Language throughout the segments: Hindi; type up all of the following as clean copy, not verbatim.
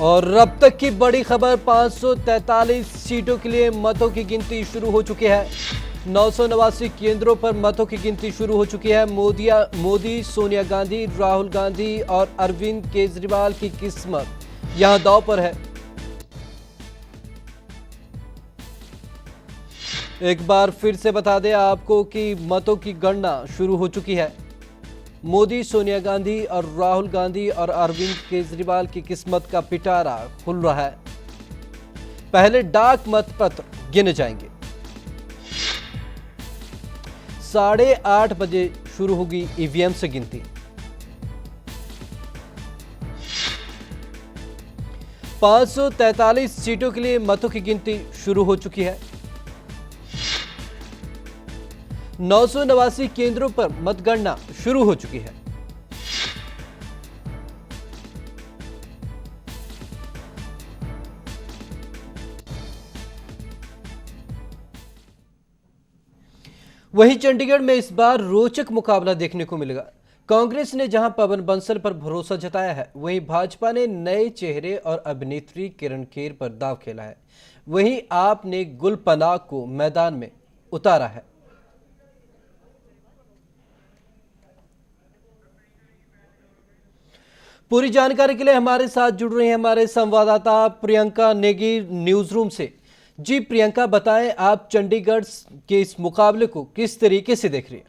और अब तक की बड़ी खबर, 543 सीटों के लिए मतों की गिनती शुरू हो चुकी है। 989 केंद्रों पर मतों की गिनती शुरू हो चुकी है। मोदी, सोनिया गांधी, राहुल गांधी और अरविंद केजरीवाल की किस्मत यहां दांव पर है। एक बार फिर से बता दें आपको कि मतों की गणना शुरू हो चुकी है। मोदी, सोनिया गांधी और राहुल गांधी और अरविंद केजरीवाल की किस्मत का पिटारा खुल रहा है। पहले डाक मतपत्र गिने जाएंगे। 8:30 बजे शुरू होगी ईवीएम से गिनती। 543 सीटों के लिए मतों की गिनती शुरू हो चुकी है। 989 केंद्रों पर मतगणना शुरू हो चुकी है। वहीं चंडीगढ़ में इस बार रोचक मुकाबला देखने को मिलेगा। कांग्रेस ने जहां पवन बंसल पर भरोसा जताया है, वहीं भाजपा ने नए चेहरे और अभिनेत्री किरण खेर पर दांव खेला है। वहीं आप ने गुल पनाग को मैदान में उतारा है। पूरी जानकारी के लिए हमारे साथ जुड़ रहे हैं हमारे संवाददाता प्रियंका नेगी न्यूज रूम से। जी प्रियंका, बताएं आप चंडीगढ़ के इस मुकाबले को किस तरीके से देख रही हैं?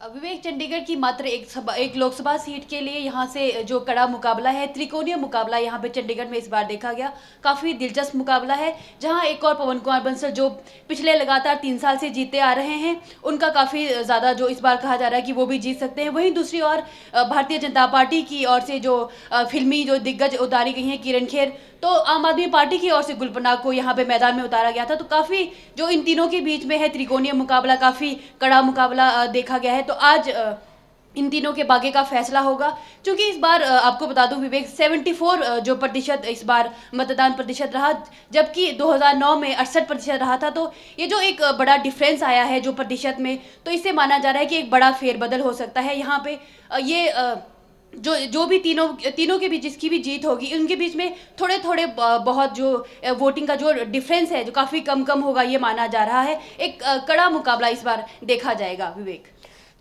विवेक, चंडीगढ़ की मात्र एक लोकसभा सीट के लिए यहाँ से जो कड़ा मुकाबला है, त्रिकोणीय मुकाबला यहाँ पे चंडीगढ़ में इस बार देखा गया। काफ़ी दिलचस्प मुकाबला है, जहाँ एक और पवन कुमार बंसल जो पिछले लगातार 3 साल से जीते आ रहे हैं, उनका काफ़ी ज़्यादा जो इस बार कहा जा रहा है कि वो भी जीत सकते हैं। वहीं दूसरी ओर भारतीय जनता पार्टी की ओर से जो फिल्मी जो दिग्गज उतारी गई हैं, किरण खेर, तो आम आदमी पार्टी की ओर से गुल पनाग को यहाँ पे मैदान में उतारा गया था। तो काफ़ी जो इन तीनों के बीच में है त्रिकोणीय मुकाबला, काफ़ी कड़ा मुकाबला देखा गया है। तो आज इन तीनों के बागे का फैसला होगा, क्योंकि इस बार आपको बता दूं विवेक, 74 जो प्रतिशत इस बार मतदान प्रतिशत रहा, जबकि 2009 में 68% रहा था। तो ये जो एक बड़ा डिफरेंस आया है जो प्रतिशत में, तो इससे माना जा रहा है कि एक बड़ा फेरबदल हो सकता है यहाँ पे। ये जो भी तीनों के बीच जिसकी भी जीत होगी, उनके बीच में थोड़े थोड़े बहुत जो वोटिंग का जो डिफरेंस है, जो काफ़ी कम होगा, ये माना जा रहा है। एक कड़ा मुकाबला इस बार देखा जाएगा विवेक।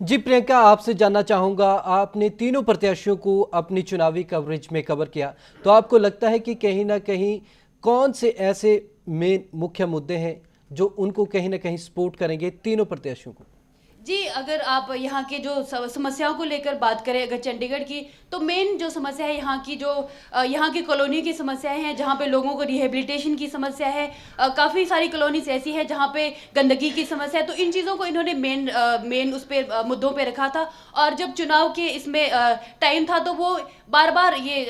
जी प्रियंका, आपसे जानना चाहूंगा, आपने तीनों प्रत्याशियों को अपनी चुनावी कवरेज में कवर किया, तो आपको लगता है कि कहीं ना कहीं कौन से ऐसे मेन मुख्य मुद्दे हैं जो उनको कहीं ना कहीं सपोर्ट करेंगे तीनों प्रत्याशियों को? जी, अगर आप यहाँ के जो समस्याओं को लेकर बात करें अगर चंडीगढ़ की, तो मेन जो समस्या है यहाँ की, जो यहाँ की कॉलोनी की समस्याएं हैं, जहाँ पे लोगों को रिहेबिलिटेशन की समस्या है। काफ़ी सारी कॉलोनीज ऐसी है जहाँ पे गंदगी की समस्या है। तो इन चीज़ों को इन्होंने मेन उस पर मुद्दों पे रखा था। और जब चुनाव के इसमें टाइम था, तो वो बार बार ये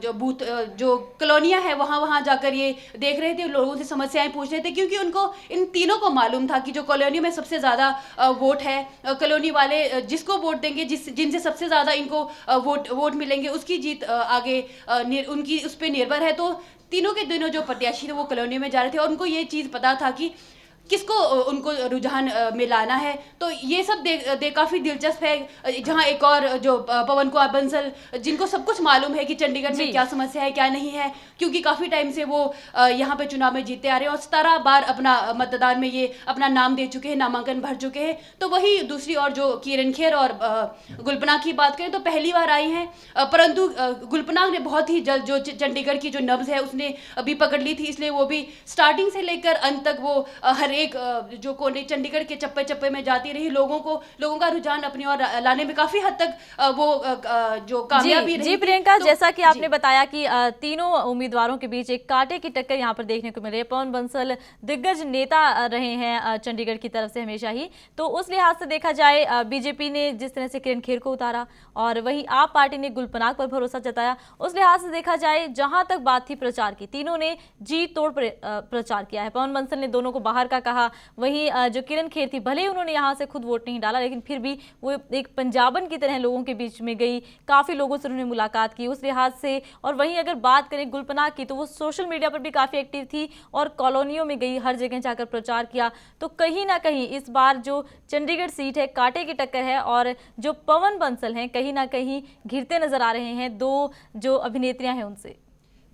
जो कॉलोनियाँ हैं वहाँ जाकर ये देख रहे थे, लोगों से समस्याएं पूछ रहे थे, क्योंकि उनको इन तीनों को मालूम था कि जो कॉलोनी में सबसे ज़्यादा वोट है, कॉलोनी वाले जिसको वोट देंगे, जिनसे सबसे ज़्यादा इनको वोट मिलेंगे, उसकी जीत आगे उनकी उस पर निर्भर है। तो तीनों के दिनों जो प्रत्याशी थे वो कॉलोनी में जा रहे थे, और उनको ये चीज़ पता था कि किसको उनको रुझान में लाना है। तो ये सब काफ़ी दिलचस्प है। जहाँ एक और जो पवन कुमार बंसल, जिनको सब कुछ मालूम है कि चंडीगढ़ में क्या समस्या है क्या नहीं है, क्योंकि काफ़ी टाइम से वो यहाँ पे चुनाव में जीते आ रहे हैं और 17 बार अपना मतदान में ये अपना नाम दे चुके हैं, नामांकन भर चुके हैं। तो वही दूसरी ओर जो किरण खेर और गुलपनाग की बात करें तो पहली बार आई हैं, परंतु गुलपनाग ने बहुत ही जल्द जो चंडीगढ़ की जो नब्ज है उसने अभी पकड़ ली थी, इसलिए वो भी स्टार्टिंग से लेकर अंत तक वो हर एक जो कोने चंडीगढ़ के चप्पे चप्पे में जाती रही, लोगों का रुझान अपनी ओर लाने में काफी हद तक वो जो कामयाबी रही। जी प्रियंका, जैसा कि आपने बताया कि तीनों उम्मीदवारों के बीच एक कांटे की टक्कर यहाँ पर देखने को मिल रही है। पवन बंसल दिग्गज नेता रहे हैं चंडीगढ़ की तरफ से हमेशा ही, तो उस लिहाज से देखा जाए बीजेपी ने जिस तरह से किरण खेर को उतारा और वहीं आप पार्टी ने गुल पनाग पर भरोसा जताया, उस लिहाज से देखा जाए जहां तक बात थी प्रचार की, तीनों ने जी तोड़ प्रचार किया है। पवन बंसल ने दोनों को बाहर का कहा, वहीं जो किरण खेर थी, भले ही उन्होंने यहाँ से खुद वोट नहीं डाला, लेकिन फिर भी वो एक पंजाबन की तरह लोगों के बीच में गई, काफ़ी लोगों से उन्होंने मुलाकात की उस लिहाज से। और वहीं अगर बात करें गुल पनाग की, तो वो सोशल मीडिया पर भी काफ़ी एक्टिव थी और कॉलोनियों में गई, हर जगह जाकर प्रचार किया। तो कहीं ना कहीं इस बार जो चंडीगढ़ सीट है कांटे की टक्कर है, और जो पवन बंसल हैं कहीं ना कहीं घिरते नजर आ रहे हैं दो जो अभिनेत्रियां हैं उनसे।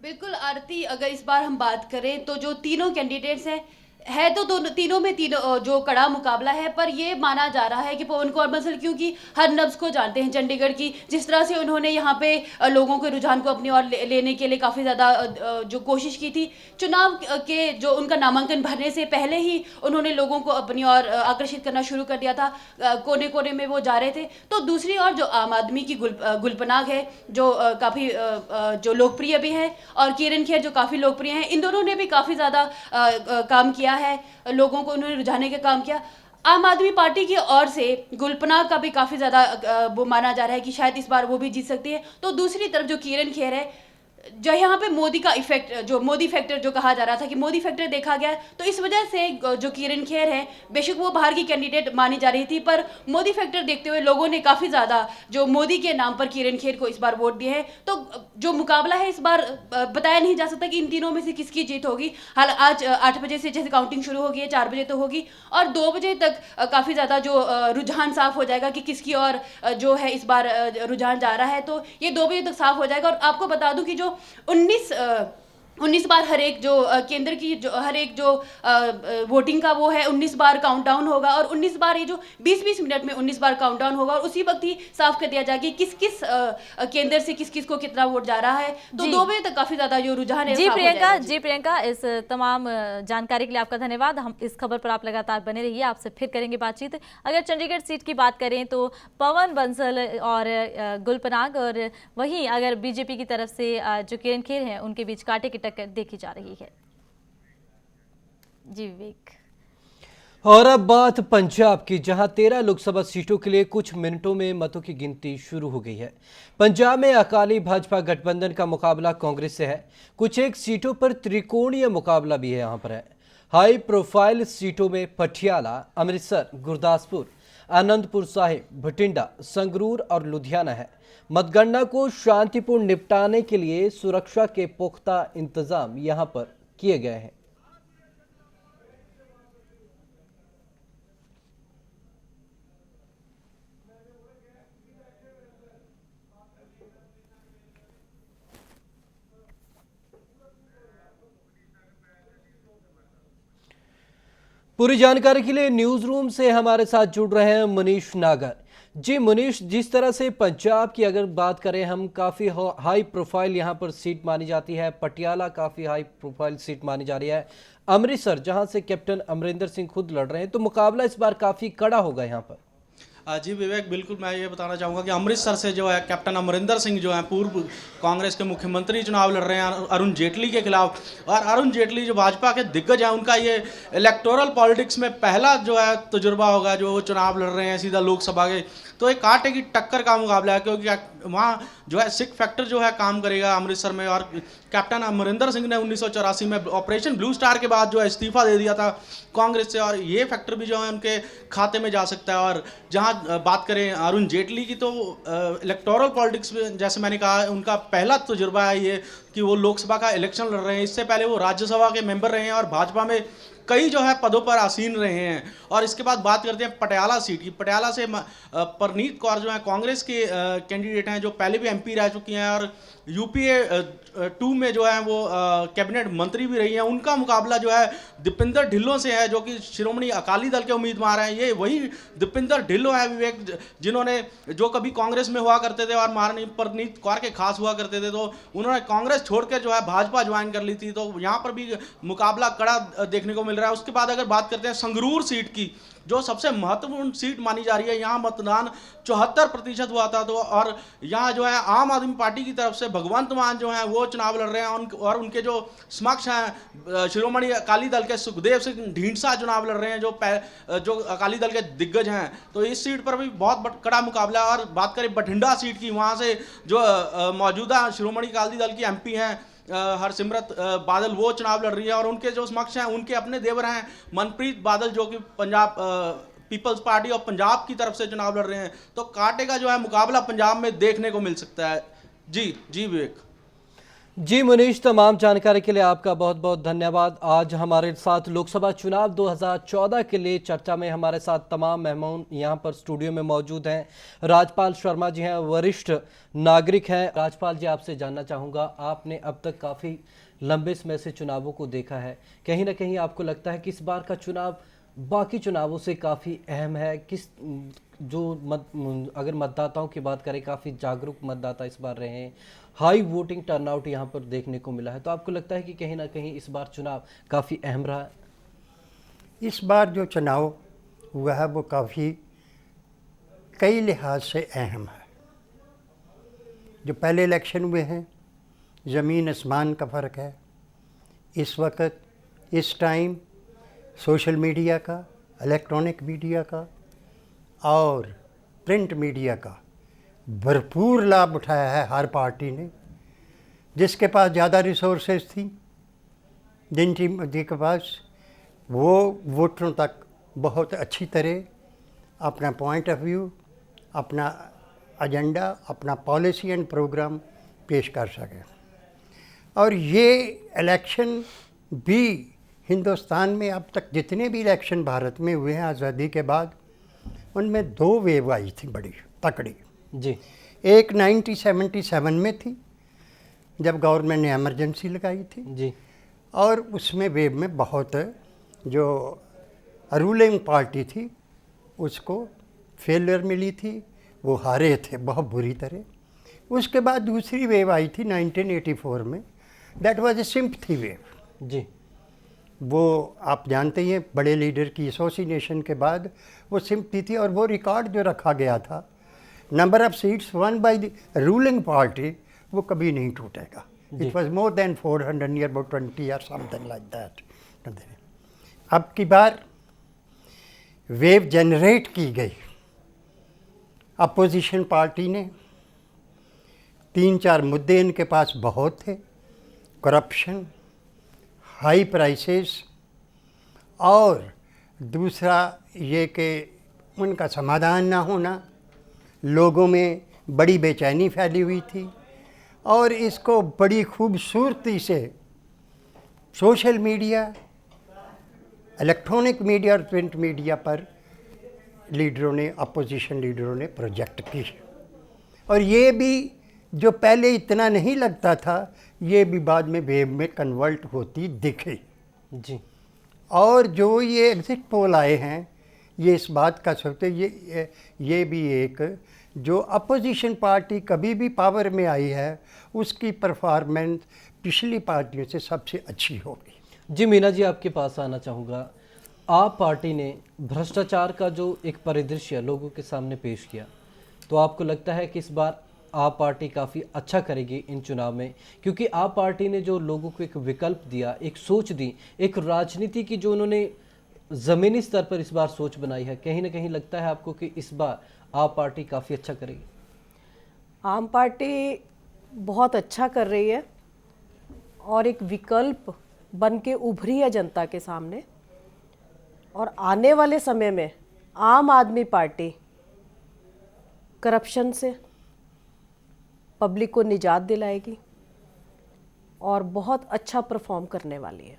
बिल्कुल आरती, अगर इस बार हम बात करें तो जो तीनों कैंडिडेट्स हैं है तो दोनों तीनों में तीनों जो कड़ा मुकाबला है, पर ये माना जा रहा है कि पवन कुमार बंसल क्योंकि हर नब्ज को जानते हैं चंडीगढ़ की, जिस तरह से उन्होंने यहाँ पे लोगों के रुझान को अपनी ओर लेने के लिए काफ़ी ज़्यादा जो कोशिश की थी चुनाव के जो उनका नामांकन भरने से पहले ही उन्होंने लोगों को अपनी ओर आकर्षित करना शुरू कर दिया था, कोने कोने में वो जा रहे थे। तो दूसरी ओर जो आम आदमी की गुलपनाग है जो काफ़ी जो लोकप्रिय भी है, और किरण खेर जो काफ़ी लोकप्रिय हैं, इन दोनों ने भी काफ़ी ज़्यादा काम किया है, लोगों को उन्होंने रुझाने का काम किया। आम आदमी पार्टी की ओर से गुलपनाग का भी काफ़ी ज़्यादा वो माना जा रहा है कि शायद इस बार वो भी जीत सकती है। तो दूसरी तरफ जो किरण खेर है, जो यहाँ पे मोदी का इफेक्ट, जो मोदी फैक्टर जो कहा जा रहा था कि मोदी फैक्टर देखा गया, तो इस वजह से जो किरण खेर है, बेशक वो बाहर की कैंडिडेट मानी जा रही थी, पर मोदी फैक्टर देखते हुए लोगों ने काफ़ी ज़्यादा जो मोदी के नाम पर किरण खेर को इस बार वोट दिए हैं। तो जो मुकाबला है इस बार बताया नहीं जा सकता कि इन तीनों में से किसकी जीत होगी। हाल आज 8 बजे से जैसे काउंटिंग शुरू होगी है, 4 बजे तो होगी, और 2 बजे तक काफ़ी ज़्यादा जो रुझान साफ हो जाएगा कि किसकी और जो है इस बार रुझान जा रहा है। तो ये 2 बजे तक साफ हो जाएगा। और आपको बता दूं कि जो 19 बार हर एक जो केंद्र की जो हर एक जो वोटिंग का वो है 19 बार काउंटडाउन होगा, और 19 बार ये जो 20-20 मिनट में 19 बार काउंटडाउन होगा, और उसी वक्त ही साफ कर दिया जाएगा कि किस किस केंद्र से किस किस को कितना वोट जा रहा है। तो 2 बजे तक काफी ज्यादा जो रुझान है जी साफ हो प्रियंका, जाएगा। जी प्रियंका, इस तमाम जानकारी के लिए आपका धन्यवाद। हम इस खबर पर आप लगातार बने रहिए, आपसे फिर करेंगे बातचीत। अगर चंडीगढ़ सीट की बात करें तो पवन बंसल और गुलपनाग, और वहीं अगर बीजेपी की तरफ से जो किरण खेर हैं उनके बीच कांटे की टक्कर देखी जा रही है। जी विवेक। और अब बात पंजाब की, जहां 13 लोकसभा सीटों के लिए कुछ मिनटों में मतों की गिनती शुरू हो गई है। पंजाब में अकाली भाजपा गठबंधन का मुकाबला कांग्रेस से है। कुछ एक सीटों पर त्रिकोणीय मुकाबला भी है। यहाँ पर है हाई प्रोफाइल सीटों में पटियाला, अमृतसर, गुरदासपुर, आनंदपुर साहिब, भटिंडा, संगरूर और लुधियाना है। मतगणना को शांतिपूर्ण निपटाने के लिए सुरक्षा के पुख्ता इंतजाम यहां पर किए गए हैं। पूरी जानकारी के लिए न्यूज रूम से हमारे साथ जुड़ रहे हैं मनीष नागर। जी मनीष, जिस तरह से पंजाब की अगर बात करें हम, काफ़ी हाई प्रोफाइल यहाँ पर सीट मानी जाती है। पटियाला काफ़ी हाई प्रोफाइल सीट मानी जा रही है। अमृतसर जहाँ से कैप्टन अमरिंदर सिंह खुद लड़ रहे हैं, तो मुकाबला इस बार काफ़ी कड़ा होगा यहाँ पर। जी विवेक, बिल्कुल मैं ये बताना चाहूँगा कि अमृतसर से जो है कैप्टन अमरिंदर सिंह जो है पूर्व कांग्रेस के मुख्यमंत्री चुनाव लड़ रहे हैं अरुण जेटली के खिलाफ। और अरुण जेटली जो भाजपा के दिग्गज हैं, उनका ये इलेक्टोरल पॉलिटिक्स में पहला जो है तजुर्बा होगा जो वो चुनाव लड़ रहे हैं सीधा लोकसभा के। तो एक कांटे की टक्कर का मुकाबला है, क्योंकि वहाँ जो है सिख फैक्टर जो है काम करेगा अमृतसर में। और कैप्टन अमरिंदर सिंह ने 1984 में ऑपरेशन ब्लू स्टार के बाद जो है इस्तीफा दे दिया था कांग्रेस से, और ये फैक्टर भी जो है उनके खाते में जा सकता है। और जहाँ बात करें अरुण जेटली की, तो इलेक्टोरल पॉलिटिक्स में जैसे मैंने कहा उनका पहला तजुर्बा है ये कि वो लोकसभा का इलेक्शन लड़ रहे हैं। इससे पहले वो राज्यसभा के मेंबर रहे हैं और भाजपा में कई जो है पदों पर आसीन रहे हैं। और इसके बाद बात करते हैं पटियाला सीट की। पटियाला से परनीत कौर जो है कांग्रेस के कैंडिडेट हैं, जो पहले भी एमपी रह चुकी हैं और यूपीए 2 में जो है वो कैबिनेट मंत्री भी रही हैं। उनका मुकाबला जो है दीपिंदर ढिल्लों से है, जो कि शिरोमणि अकाली दल के उम्मीदवार हैं। ये वही दीपिंदर ढिल्लों है विवेक, जिन्होंने जो कभी कांग्रेस में हुआ करते थे और महारानी परनीत कौर के खास हुआ करते थे, तो उन्होंने कांग्रेस छोड़कर जो है भाजपा ज्वाइन कर ली थी। तो यहाँ पर भी मुकाबला कड़ा देखने को मिल रहा है। उसके बाद अगर बात करते हैं संगरूर सीट की, जो सबसे महत्वपूर्ण सीट मानी जा रही है, यहाँ मतदान 74% हुआ था। तो और यहाँ जो है आम आदमी पार्टी की तरफ से भगवंत मान जो है वो चुनाव लड़ रहे हैं, और उनके जो समक्ष हैं शिरोमणि अकाली दल के सुखदेव सिंह ढींढसा चुनाव लड़ रहे हैं, जो अकाली दल के दिग्गज हैं। तो इस सीट पर भी बहुत कड़ा मुकाबला है। और बात करें बठिंडा सीट की, वहाँ से जो मौजूदा शिरोमणि अकाली दल की एमपी हैं हरसिमरत बादल, वो चुनाव लड़ रही है। और उनके जो समक्ष हैं उनके अपने देवर हैं मनप्रीत बादल, जो कि पंजाब पीपल्स पार्टी और पंजाब की तरफ से चुनाव लड़ रहे हैं। तो कांटे का जो है मुकाबला पंजाब में देखने को मिल सकता है। जी विवेक। जी मुनीश, तमाम जानकारी के लिए आपका बहुत बहुत धन्यवाद। आज हमारे साथ लोकसभा चुनाव 2014 के लिए चर्चा में हमारे साथ तमाम मेहमान यहाँ पर स्टूडियो में मौजूद हैं। राजपाल शर्मा जी हैं, वरिष्ठ नागरिक हैं। राजपाल जी, आपसे जानना चाहूँगा, आपने अब तक काफ़ी लंबे समय से चुनावों को देखा है, कहीं ना कहीं आपको लगता है कि इस बार का चुनाव बाकी चुनावों से काफ़ी अहम है? अगर मतदाताओं की बात करें, काफ़ी जागरूक मतदाता इस बार रहे हैं, हाई वोटिंग टर्नआउट यहाँ पर देखने को मिला है, तो आपको लगता है कि कहीं ना कहीं इस बार चुनाव काफ़ी अहम रहा है? इस बार जो चुनाव हुआ है वो काफ़ी कई लिहाज से अहम है। जो पहले इलेक्शन हुए हैं, ज़मीन आसमान का फ़र्क है। इस वक्त, इस टाइम सोशल मीडिया का, इलेक्ट्रॉनिक मीडिया का और प्रिंट मीडिया का भरपूर लाभ उठाया है हर पार्टी ने। जिसके पास ज़्यादा रिसोर्सेज थी, जिनके पास, वो वोटरों तक बहुत अच्छी तरह अपना पॉइंट ऑफ व्यू, अपना एजेंडा, अपना पॉलिसी एंड प्रोग्राम पेश कर सके। और ये इलेक्शन भी हिंदुस्तान में अब तक जितने भी इलेक्शन भारत में हुए हैं आज़ादी के बाद, उनमें 2 वेव आई थी बड़ी तकड़ी जी। एक 1977 में थी, जब गवर्नमेंट ने इमरजेंसी लगाई थी जी। और उसमें वेव में बहुत जो रूलिंग पार्टी थी उसको फेलियर मिली थी, वो हारे थे बहुत बुरी तरह। उसके बाद दूसरी वेव आई थी 1984 में, that was a sympathy wave. जी। वो आप जानते ही हैं, बड़े लीडर की एसोसिएशन के बाद वो सिंपैथी थी, और वो रिकॉर्ड जो रखा गया था, number of seats one by the ruling party, वो कभी नहीं टूटेगा। It was more than 400 near about 20 और समथिंग लाइक दैट। अब की बार वेव जनरेट की गई अपोजिशन पार्टी ने। 3-4 मुद्दे इनके पास बहुत थे, करप्शन, हाई प्राइसेस, और दूसरा ये कि उनका समाधान ना होना, लोगों में बड़ी बेचैनी फैली हुई थी। और इसको बड़ी खूबसूरती से सोशल मीडिया, इलेक्ट्रॉनिक मीडिया और प्रिंट मीडिया पर लीडरों ने, अपोजिशन लीडरों ने प्रोजेक्ट की। और ये भी जो पहले इतना नहीं लगता था, ये भी बाद में वेव में कन्वर्ट होती दिखी। जी। और जो ये एग्जिट पोल आए हैं, ये इस बात का सोचते, ये भी एक, जो अपोजिशन पार्टी कभी भी पावर में आई है, उसकी परफॉर्मेंस पिछली पार्टियों से सबसे अच्छी होगी। जी मीना जी, आपके पास आना चाहूँगा। आप पार्टी ने भ्रष्टाचार का जो एक परिदृश्य लोगों के सामने पेश किया, तो आपको लगता है कि इस बार आप पार्टी काफ़ी अच्छा करेगी इन चुनाव में? क्योंकि आप पार्टी ने जो लोगों को एक विकल्प दिया, एक सोच दी, एक राजनीति की जो उन्होंने ज़मीनी स्तर पर इस बार सोच बनाई है, कहीं ना कहीं लगता है आपको कि इस बार आप पार्टी काफ़ी अच्छा करेगी? आम पार्टी बहुत अच्छा कर रही है और एक विकल्प बन के उभरी है जनता के सामने। और आने वाले समय में आम आदमी पार्टी करप्शन से पब्लिक को निजात दिलाएगी और बहुत अच्छा परफॉर्म करने वाली है।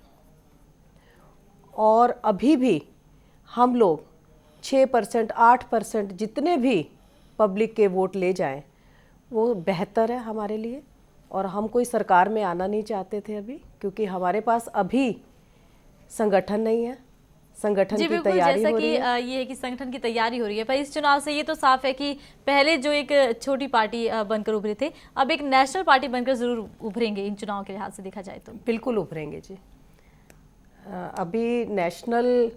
और अभी भी हम लोग 6%, 8% जितने भी पब्लिक के वोट ले जाएं, वो बेहतर है हमारे लिए। और हम कोई सरकार में आना नहीं चाहते थे अभी, क्योंकि हमारे पास अभी संगठन नहीं है, संगठन जी की बिल्कुल, तैयारी जैसा हो कि रही है। ये है कि संगठन की तैयारी हो रही है, पर इस चुनाव से ये तो साफ है कि पहले जो एक छोटी पार्टी बनकर उभरे थे, अब एक नेशनल पार्टी बनकर जरूर उभरेंगे इन चुनाव के लिहाज से देखा जाए तो। बिल्कुल उभरेंगे जी। अभी नेशनल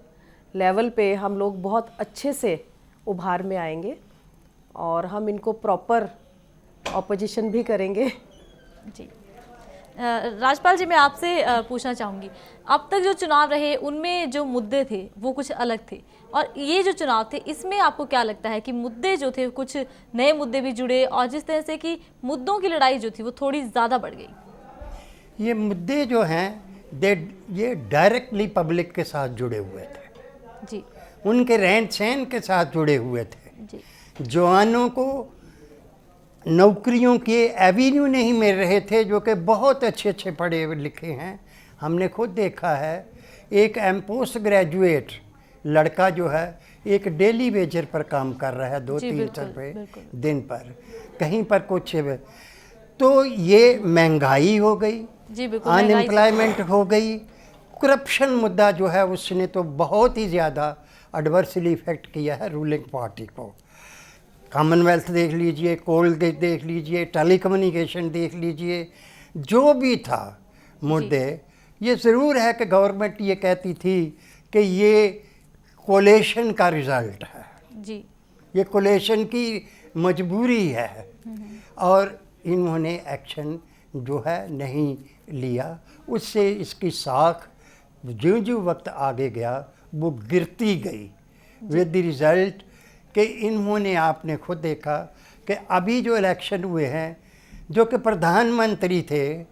लेवल पे हम लोग बहुत अच्छे से उभार में आएंगे और हम इनको प्रॉपर ऑपोजिशन भी करेंगे। जी राजपाल जी, मैं आपसे पूछना चाहूँगी, अब तक जो चुनाव रहे उनमें जो मुद्दे थे वो कुछ अलग थे, और ये जो चुनाव थे इसमें आपको क्या लगता है कि मुद्दे जो थे, कुछ नए मुद्दे भी जुड़े, और जिस तरह से कि मुद्दों की लड़ाई जो थी वो थोड़ी ज़्यादा बढ़ गई? ये मुद्दे जो हैं, ये डायरेक्टली पब्लिक के साथ जुड़े हुए थे जी। उनके रहन सहन के साथ जुड़े हुए थे जी। जवानों को नौकरियों के एवेन्यू नहीं मिल रहे थे, जो कि बहुत अच्छे अच्छे पढ़े लिखे हैं। हमने खुद देखा है, एक पोस्ट ग्रेजुएट लड़का जो है एक डेली वेजर पर काम कर रहा है, 2-3 सौ रुपये दिन पर, कहीं पर कुछ। तो ये महंगाई हो गई, अनएम्प्लॉयमेंट हो गई, करप्शन मुद्दा जो है उसने तो बहुत ही ज़्यादा एडवर्सली इफेक्ट किया है रूलिंग पार्टी को। कॉमनवेल्थ देख लीजिए, कोल देख लीजिए, टेलीकम्युनिकेशन देख लीजिए, जो भी था मुद्दे। ये ज़रूर है कि गवर्नमेंट ये कहती थी कि ये कोलेशन का रिज़ल्ट है जी, ये कोलेशन की मजबूरी है, और इन्होंने एक्शन जो है नहीं लिया। उससे इसकी साख ज्यों ज्यों वक्त आगे गया वो गिरती गई, विद द रिज़ल्ट कि इन्होंने, आपने खुद देखा कि अभी जो इलेक्शन हुए हैं, जो कि प्रधानमंत्री थे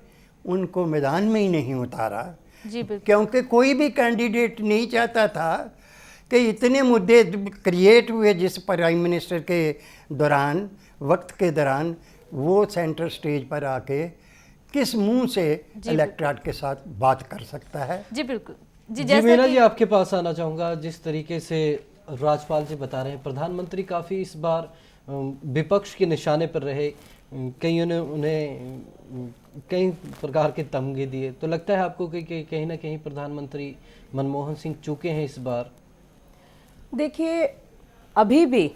उनको मैदान में ही नहीं उतारा जी, बिल्कुल। क्योंकि कोई भी कैंडिडेट नहीं चाहता था कि इतने मुद्दे क्रिएट हुए जिस प्राइम मिनिस्टर के दौरान, वक्त के दौरान, वो सेंटर स्टेज पर आके किस मुंह से इलेक्टोरेट के साथ बात कर सकता है। जी बिल्कुल जी। जी मीना जी, आपके पास आना चाहूँगा। जिस तरीके से राजपाल जी बता रहे हैं, प्रधानमंत्री काफ़ी इस बार विपक्ष के निशाने पर रहे, कईयों ने उन्हें कई प्रकार के तमगे दिए, तो लगता है आपको कि कहीं ना कहीं प्रधानमंत्री मनमोहन सिंह चूके हैं इस बार? देखिए, अभी भी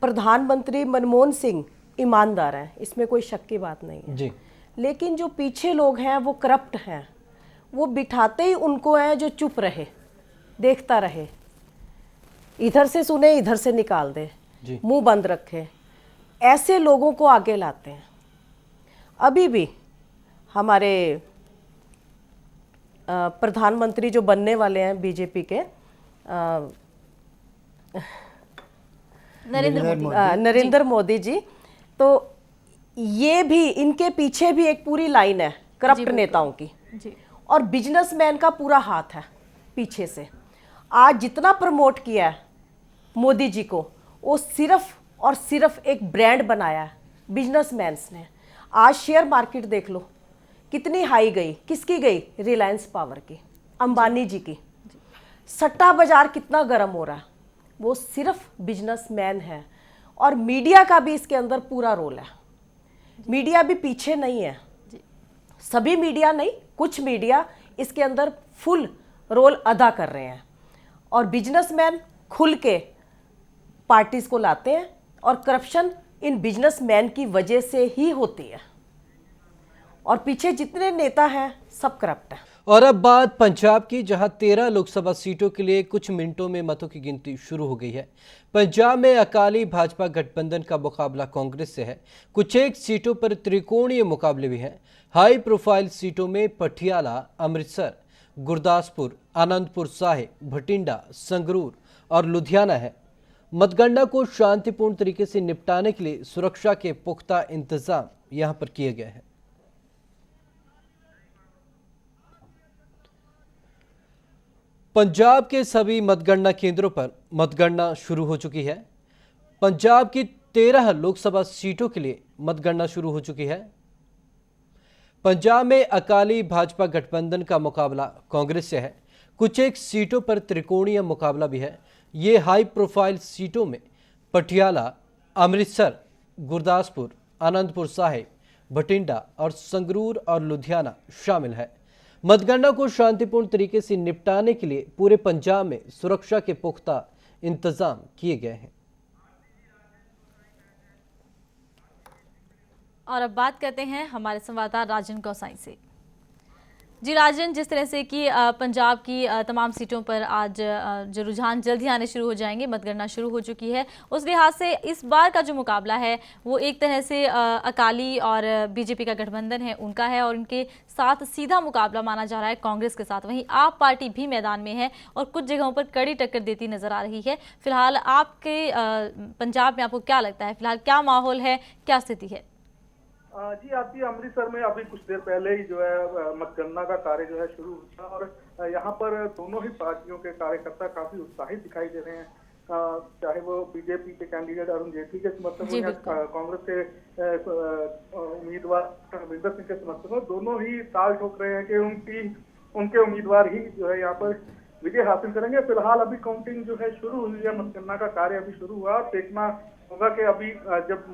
प्रधानमंत्री मनमोहन सिंह ईमानदार हैं, इसमें कोई शक की बात नहीं है जी। लेकिन जो पीछे लोग हैं वो करप्ट हैं, वो बिठाते ही उनको हैं जो चुप रहे, देखता रहे, इधर से सुने इधर से निकाल दे, मुंह बंद रखे, ऐसे लोगों को आगे लाते हैं। अभी भी हमारे प्रधानमंत्री जो बनने वाले हैं बीजेपी के, नरेंद्र मोदी जी, तो ये भी, इनके पीछे भी एक पूरी लाइन है करप्ट नेताओं की जी। और बिजनेसमैन का पूरा हाथ है पीछे से। आज जितना प्रमोट किया है मोदी जी को, वो सिर्फ और सिर्फ एक ब्रांड बनाया है बिजनेसमैन्स ने। आज शेयर मार्केट देख लो कितनी हाई गई, किसकी गई? रिलायंस पावर की, अंबानी जी की। सट्टा बाजार कितना गर्म हो रहा है, वो सिर्फ बिजनेसमैन है। और मीडिया का भी इसके अंदर पूरा रोल है, मीडिया भी पीछे नहीं है, सभी मीडिया नहीं, कुछ मीडिया इसके अंदर फुल रोल अदा कर रहे हैं। और बिजनेसमैन खुल के पार्टीज को लाते हैं, और करप्शन इन बिजनेसमैन की वजह से ही होती है, और पीछे जितने नेता हैं सब करप्ट है। और अब बात पंजाब की, जहां 13 लोकसभा सीटों के लिए कुछ मिनटों में मतों की गिनती शुरू हो गई है। पंजाब में अकाली भाजपा गठबंधन का मुकाबला कांग्रेस से है। कुछ एक सीटों पर त्रिकोणीय मुकाबले भी हैं। हाई प्रोफाइल सीटों में पटियाला, अमृतसर, गुरदासपुर, आनंदपुर साहिब, भटिंडा, संगरूर और लुधियाना है। मतगणना को शांतिपूर्ण तरीके से निपटाने के लिए सुरक्षा के पुख्ता इंतजाम यहां पर किए गए हैं। पंजाब के सभी मतगणना केंद्रों पर मतगणना शुरू हो चुकी है। पंजाब की 13 लोकसभा सीटों के लिए मतगणना शुरू हो चुकी है। पंजाब में अकाली भाजपा गठबंधन का मुकाबला कांग्रेस से है। कुछ एक सीटों पर त्रिकोणीय मुकाबला भी है। ये हाई प्रोफाइल सीटों में पटियाला, अमृतसर, गुरदासपुर, आनंदपुर साहिब, भटिंडा और संगरूर और लुधियाना शामिल है। मतगणना को शांतिपूर्ण तरीके से निपटाने के लिए पूरे पंजाब में सुरक्षा के पुख्ता इंतजाम किए गए हैं। और अब बात करते हैं हमारे संवाददाता राजन गोसाई से। जी राजन, जिस तरह से कि पंजाब की तमाम सीटों पर आज जो रुझान जल्द ही आने शुरू हो जाएंगे, मतगणना शुरू हो चुकी है, उस लिहाज से इस बार का जो मुकाबला है वो एक तरह से अकाली और बीजेपी का गठबंधन है उनका है, और उनके साथ सीधा मुकाबला माना जा रहा है कांग्रेस के साथ। वहीं आप पार्टी भी मैदान में है और कुछ जगहों पर कड़ी टक्कर देती नजर आ रही है। फिलहाल आपके पंजाब में आपको क्या लगता है, फिलहाल क्या माहौल है, क्या स्थिति है? जी आपकी अमृतसर में अभी कुछ देर पहले ही जो है मतगणना का कार्य जो है शुरू हुआ, और यहाँ पर दोनों ही पार्टियों के कार्यकर्ता काफी उत्साहित दिखाई दे रहे हैं। चाहे वो बीजेपी के कैंडिडेट अरुण जेटली के समर्थक जी, हो या बिल्कुल। कांग्रेस के उम्मीदवार अमरिंदर सिंह के समर्थक हो, दोनों ही ताल ठोक रहे हैं कि उनके उम्मीदवार ही जो है यहाँ पर विजय हासिल करेंगे। फिलहाल अभी काउंटिंग जो है शुरू हुई है, मतगणना का कार्य अभी शुरू हुआ। देखना होगा कि अभी जब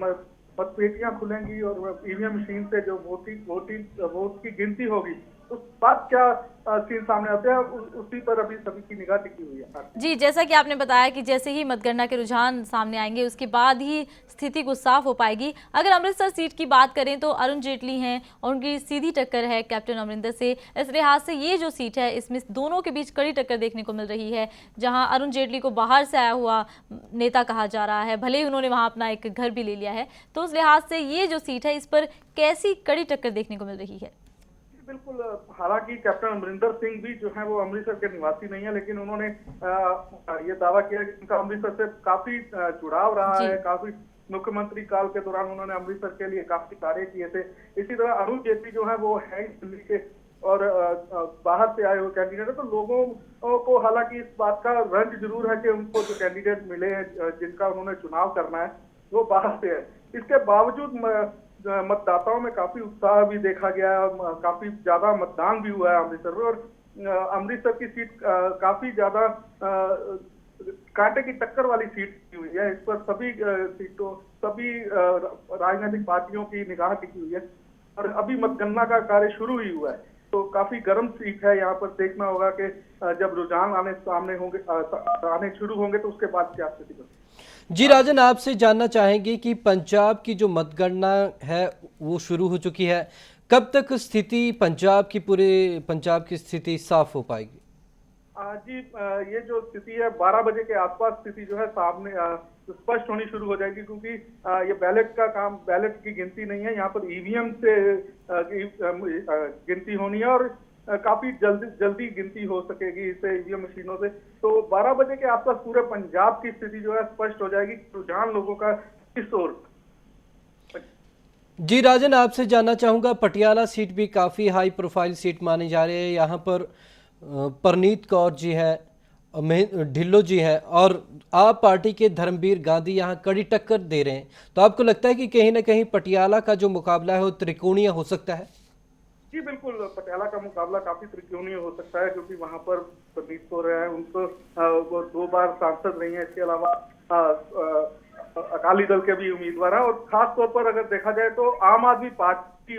मतपेटियां खुलेंगी और ईवीएम मशीन से जो वोट की गिनती होगी, उस बाद क्या सीन सामने आते हैं, उसी पर अभी सभी की निगाह टिकी हुई है। जी, जैसा कि आपने बताया कि जैसे ही मतगणना के रुझान सामने आएंगे उसके बाद ही स्थिति को साफ हो पाएगी। अगर अमृतसर सीट की बात करें तो अरुण जेटली हैं और उनकी सीधी टक्कर है कैप्टन अमरिंदर से। इस लिहाज से ये जो सीट है इसमें दोनों के बीच कड़ी टक्कर देखने को मिल रही है, जहां अरुण जेटली को बाहर से आया हुआ नेता कहा जा रहा है, भले ही उन्होंने वहां अपना एक घर भी ले लिया है। तो उस लिहाज से ये जो सीट है इस पर कैसी कड़ी टक्कर देखने को मिल रही है? बिल्कुल, हालांकि कैप्टन अमरिंदर सिंह भी जो है वो अमृतसर के निवासी नहीं है, लेकिन उन्होंने ये दावा किया कि उनका अमृतसर से काफी जुड़ाव रहा है। काफी मुख्यमंत्री काल के दौरान उन्होंने अमृतसर के लिए काफी कार्य किए थे। इसी तरह अरुण जेटली जो है वो है दिल्ली के और बाहर से आए हुए कैंडिडेट है, तो लोगों को हालांकि इस बात का रंज जरूर है कि उनको जो कैंडिडेट मिले हैं जिनका उन्होंने चुनाव करना है वो बाहर से है। इसके बावजूद मतदाताओं में काफी उत्साह भी देखा गया, काफी ज्यादा मतदान भी हुआ है अमृतसर में। और अमृतसर की सीट काफी ज्यादा कांटे की टक्कर वाली सीट हुई है। इस पर सभी राजनीतिक पार्टियों की निगाह टिकी हुई है और अभी मतगणना का कार्य शुरू ही हुआ है, तो काफी गर्म सीट है। यहाँ पर देखना होगा कि जब रुझान आने शुरू होंगे तो उसके बाद क्या स्थिति बनेगी। जी राजन, आपसे जानना चाहेंगे कि पंजाब की जो मतगणना है वो शुरू हो चुकी है, कब तक स्थिति पूरे पंजाब की स्थिति साफ हो पाएगी? जी, ये जो स्थिति है 12 बजे के आसपास स्थिति जो है सामने स्पष्ट होनी शुरू हो जाएगी, क्योंकि ये बैलेट की गिनती नहीं है, यहाँ पर ईवीएम से गिनती होनी है और काफी जल्दी गिनती हो सकेगी इससे ईवीएम मशीनों से। तो 12 बजे के आसपास पूरे पंजाब की स्थिति जो है स्पष्ट हो जाएगी, रुझान लोगों का किस ओर। जी राजन, आपसे जानना चाहूँगा, पटियाला सीट भी काफ़ी हाई प्रोफाइल सीट मानी जा रही है। यहाँ पर परनीत कौर जी है, ढिल्लो जी है और आप पार्टी के धर्मवीर गांधी यहाँ कड़ी टक्कर दे रहे हैं, तो आपको लगता है कि कहीं ना कहीं पटियाला का जो मुकाबला है वो त्रिकोणीय हो सकता है? जी बिल्कुल, पटियाला का मुकाबला काफी त्रिकोणीय हो सकता है, क्योंकि वहां पर परनीत कौर है, उनको वो 2 बार सांसद रही हैं। इसके अलावा अकाली दल के भी उम्मीदवार हैं और खास तौर पर अगर देखा जाए तो आम आदमी पार्टी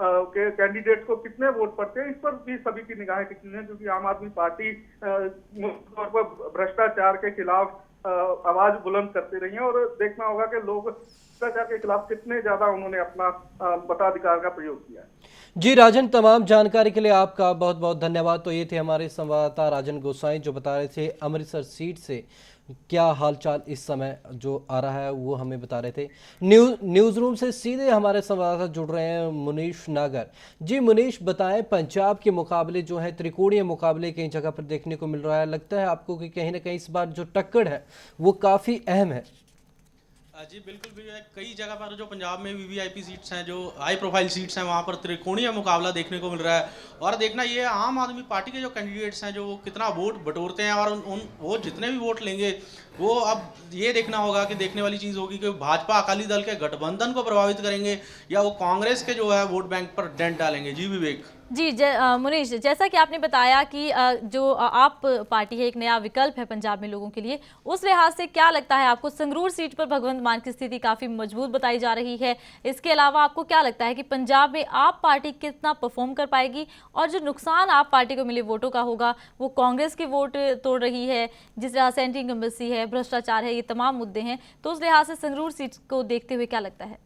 के कैंडिडेट को कितने वोट पड़ते हैं, इस पर भी सभी की निगाहें टिकी हैं, क्योंकि आम आदमी पार्टी मुख्य तौर पर भ्रष्टाचार के खिलाफ आवाज बुलंद करती रही है और देखना होगा कि लोग भ्रष्टाचार के खिलाफ कितने ज्यादा उन्होंने अपना मताधिकार का प्रयोग किया है। जी राजन, तमाम जानकारी के लिए आपका बहुत बहुत धन्यवाद। तो ये थे हमारे संवाददाता राजन गोसाई जो बता रहे थे अमृतसर सीट से क्या हालचाल इस समय जो आ रहा है वो हमें बता रहे थे। न्यूज़ रूम से सीधे हमारे संवाददाता जुड़ रहे हैं मुनीश नागर। जी मुनीश, बताएं, पंजाब के मुकाबले जो है त्रिकोणीय मुकाबले कई जगह पर देखने को मिल रहा है, लगता है आपको कि कहीं ना कहीं इस बार जो टक्कर है वो काफ़ी अहम है? जी बिल्कुल भी, कई जगह पर जो पंजाब में वीवीआईपी सीट्स हैं, जो हाई प्रोफाइल सीट्स हैं, वहाँ पर त्रिकोणीय मुकाबला देखने को मिल रहा है। और देखना ये आम आदमी पार्टी के जो कैंडिडेट्स हैं जो वो कितना वोट बटोरते हैं और वो जितने भी वोट लेंगे वो अब ये देखना होगा कि देखने वाली चीज़ होगी कि भाजपा अकाली दल के गठबंधन को प्रभावित करेंगे या वो कांग्रेस के जो है वोट बैंक पर डेंट डालेंगे। जी विवेक। जी मुनीश, जैसा कि आपने बताया कि जो आप पार्टी है एक नया विकल्प है पंजाब में लोगों के लिए, उस लिहाज से क्या लगता है आपको? संगरूर सीट पर भगवंत मान की स्थिति काफ़ी मजबूत बताई जा रही है। इसके अलावा आपको क्या लगता है कि पंजाब में आप पार्टी कितना परफॉर्म कर पाएगी और जो नुकसान आप पार्टी को मिले वोटों का होगा वो कांग्रेस की वोट तोड़ रही है, जिस तरह से एंटी इनकम्बेंसी है, भ्रष्टाचार है, ये तमाम मुद्दे हैं, तो उस लिहाज से संगरूर सीट को देखते हुए क्या लगता है?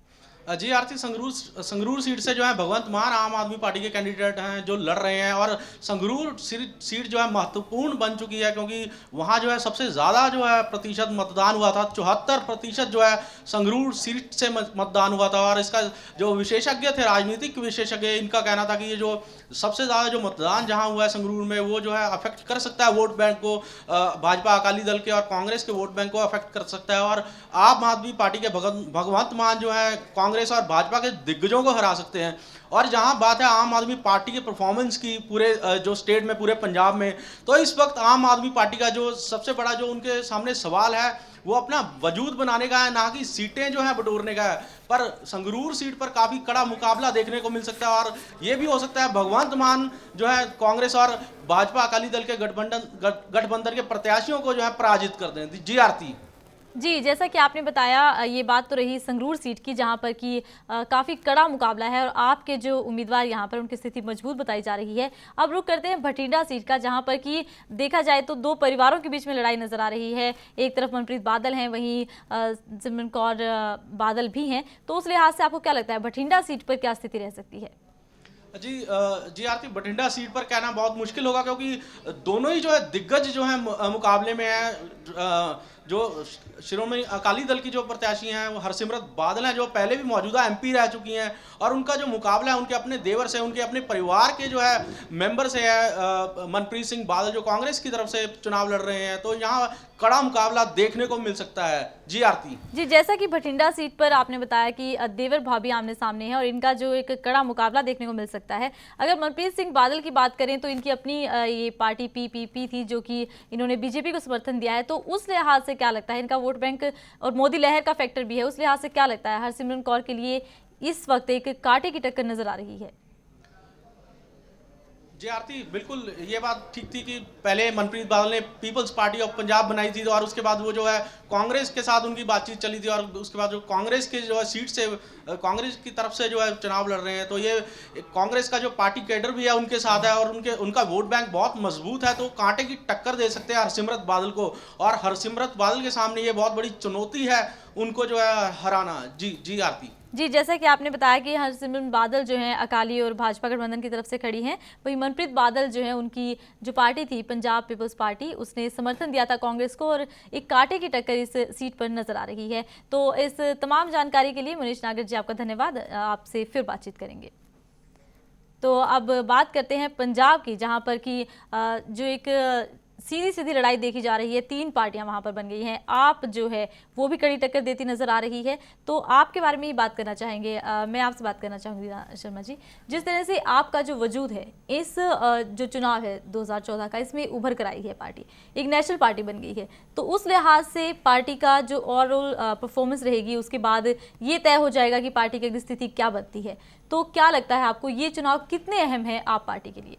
जी आरती, संगरूर सीट से जो है भगवंत मान आम आदमी पार्टी के कैंडिडेट हैं जो लड़ रहे हैं और संगरूर सीट जो है महत्वपूर्ण बन चुकी है, क्योंकि वहाँ जो है सबसे ज़्यादा जो है प्रतिशत मतदान हुआ था। 74% जो है संगरूर सीट से मतदान हुआ था। और इसका जो विशेषज्ञ थे, राजनीतिक विशेषज्ञ, इनका कहना था कि ये जो सबसे ज़्यादा जो मतदान जहाँ हुआ है संगरूर में वो जो है अफेक्ट कर सकता है वोट बैंक को, भाजपा अकाली दल के और कांग्रेस के वोट बैंक को अफेक्ट कर सकता है। और आम आदमी पार्टी के भगवंत मान जो है कांग्रेस और भाजपा के दिग्गजों को हरा सकते हैं। और जहां बात है आम आदमी पार्टी के परफॉर्मेंस की पूरे जो स्टेट में, पूरे पंजाब में, तो इस वक्त आम आदमी पार्टी का जो सबसे बड़ा जो उनके सामने सवाल है वो अपना वजूद बनाने का है, ना कि सीटें जो है बटोरने का है। पर संगरूर सीट पर काफी कड़ा मुकाबला देखने को मिल सकता है और ये भी हो सकता है भगवंत मान जो है कांग्रेस और भाजपा अकाली दल के गठबंधन के प्रत्याशियों को जो है पराजित कर दें। जी आरती जी, जैसा कि आपने बताया ये बात तो रही संगरूर सीट की, जहां पर कि काफ़ी कड़ा मुकाबला है और आपके जो उम्मीदवार यहां पर उनकी स्थिति मजबूत बताई जा रही है। अब रुक करते हैं भटिंडा सीट का, जहां पर कि देखा जाए तो दो परिवारों के बीच में लड़ाई नजर आ रही है। एक तरफ मनप्रीत बादल हैं, वहीं सिमरन कौर बादल भी हैं। तो उस लिहाज से आपको क्या लगता है भटिंडा सीट पर क्या स्थिति रह सकती है? जी आरती, बठिंडा सीट पर कहना बहुत मुश्किल होगा, क्योंकि दोनों ही जो है दिग्गज जो है मुकाबले में है। जो शिरोमणि अकाली दल की जो प्रत्याशी हैं वो हरसिमरत बादल हैं, जो पहले भी मौजूदा एमपी रह चुकी हैं, और उनका जो मुकाबला है उनके अपने देवर से, उनके अपने परिवार के जो है मेंबर से है, मनप्रीत सिंह बादल जो कांग्रेस की तरफ से चुनाव लड़ रहे हैं। तो यहाँ कड़ा मुकाबला देखने को मिल सकता है। जी आरती जी, जैसा कि भटिंडा सीट पर आपने बताया कि देवर भाभी आमने सामने है और इनका जो एक कड़ा मुकाबला देखने को मिल सकता है। अगर मनप्रीत सिंह बादल की बात करें तो इनकी अपनी ये पार्टी पीपीपी थी, जो कि इन्होंने बीजेपी को समर्थन दिया है। तो उस लिहाज से क्या लगता है, इनका वोट बैंक और मोदी लहर का फैक्टर भी है, उस लिहाज से क्या लगता है हरसिमरन कौर के लिए इस वक्त एक कांटे की टक्कर नजर आ रही है? जी आरती, बिल्कुल ये बात ठीक थी कि पहले मनप्रीत बादल ने पीपल्स पार्टी ऑफ पंजाब बनाई थी, और उसके बाद वो जो है कांग्रेस के साथ उनकी बातचीत चली थी, और उसके बाद जो कांग्रेस के जो है सीट से कांग्रेस की तरफ से जो है चुनाव लड़ रहे हैं। तो ये कांग्रेस का जो पार्टी कैडर भी है उनके साथ है, और उनका वोट बैंक बहुत मजबूत है। तो कांटे की टक्कर दे सकते हैं हरसिमरत बादल को, और हरसिमरत बादल के सामने ये बहुत बड़ी चुनौती है उनको जो है हराना। जी आरती जी, जैसा कि आपने बताया कि हरसिमरत बादल जो हैं अकाली और भाजपा गठबंधन की तरफ से खड़ी हैं, वहीं मनप्रीत बादल जो है उनकी जो पार्टी थी पंजाब पीपल्स पार्टी, उसने समर्थन दिया था कांग्रेस को, और एक कांटे की टक्कर इस सीट पर नजर आ रही है। तो इस तमाम जानकारी के लिए मुनीश नागर जी आपका धन्यवाद। आपसे फिर बातचीत करेंगे। तो अब बात करते हैं पंजाब की, जहाँ पर कि जो एक सीधी सीधी लड़ाई देखी जा रही है, तीन पार्टियां वहां पर बन गई हैं। आप जो है वो भी कड़ी टक्कर देती नजर आ रही है। तो आपके बारे में ही बात करना चाहेंगे। मैं आपसे बात करना चाहूंगी शर्मा जी, जिस तरह से आपका जो वजूद है इस जो चुनाव है 2014 का, इसमें उभर कर आई है पार्टी, एक नेशनल पार्टी बन गई है। तो उस लिहाज से पार्टी का जो ओवरऑल परफॉर्मेंस रहेगी, उसके बाद ये तय हो जाएगा कि पार्टी की स्थिति क्या बनती है। तो क्या लगता है आपको ये चुनाव कितने अहम है आप पार्टी के लिए?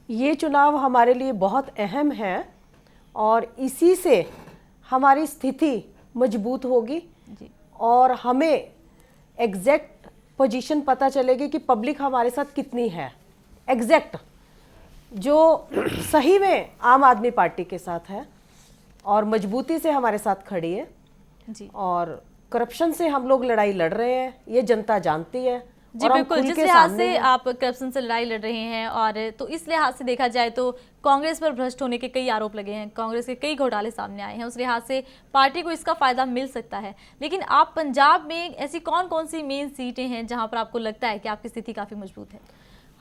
ये चुनाव हमारे लिए बहुत अहम है और इसी से हमारी स्थिति मजबूत होगी जी। और हमें एग्जैक्ट पोजीशन पता चलेगी कि पब्लिक हमारे साथ कितनी है, एग्जैक्ट जो सही में आम आदमी पार्टी के साथ है और मजबूती से हमारे साथ खड़ी है जी। और करप्शन से हम लोग लड़ाई लड़ रहे हैं, ये जनता जानती है। जी बिल्कुल, जिस लिहाज से आप करप्शन से लड़ाई लड़ रहे हैं, और तो इस लिहाज से देखा जाए तो कांग्रेस पर भ्रष्ट होने के कई आरोप लगे हैं, कांग्रेस के कई घोटाले सामने आए हैं, उस लिहाज से पार्टी को इसका फायदा मिल सकता है। लेकिन आप पंजाब में ऐसी कौन कौन सी मेन सीटें हैं जहां पर आपको लगता है कि आपकी स्थिति काफ़ी मजबूत है?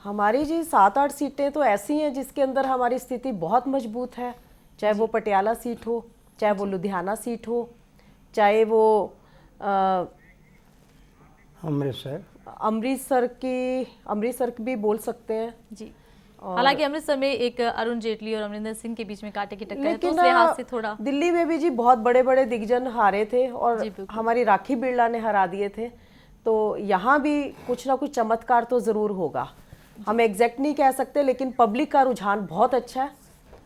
हमारी जी 7-8 सीटें तो ऐसी हैं जिसके अंदर हमारी स्थिति बहुत मजबूत है, चाहे वो पटियाला सीट हो, चाहे वो लुधियाना सीट हो, चाहे वो अमृतसर की भी बोल सकते हैं जी। हालांकि अमृतसर में एक अरुण जेटली और अमरिंदर सिंह के बीच में कांटे की टक्कर है, तो उस लेकिन लिहाज से थोड़ा दिल्ली में भी जी बहुत बड़े बड़े दिग्गजन हारे थे और जी, बिल्कुल। हमारी राखी बिरला ने हरा दिए थे। तो यहाँ भी कुछ ना कुछ चमत्कार तो ज़रूर होगा, हम एग्जैक्ट नहीं कह सकते, लेकिन पब्लिक का रुझान बहुत अच्छा है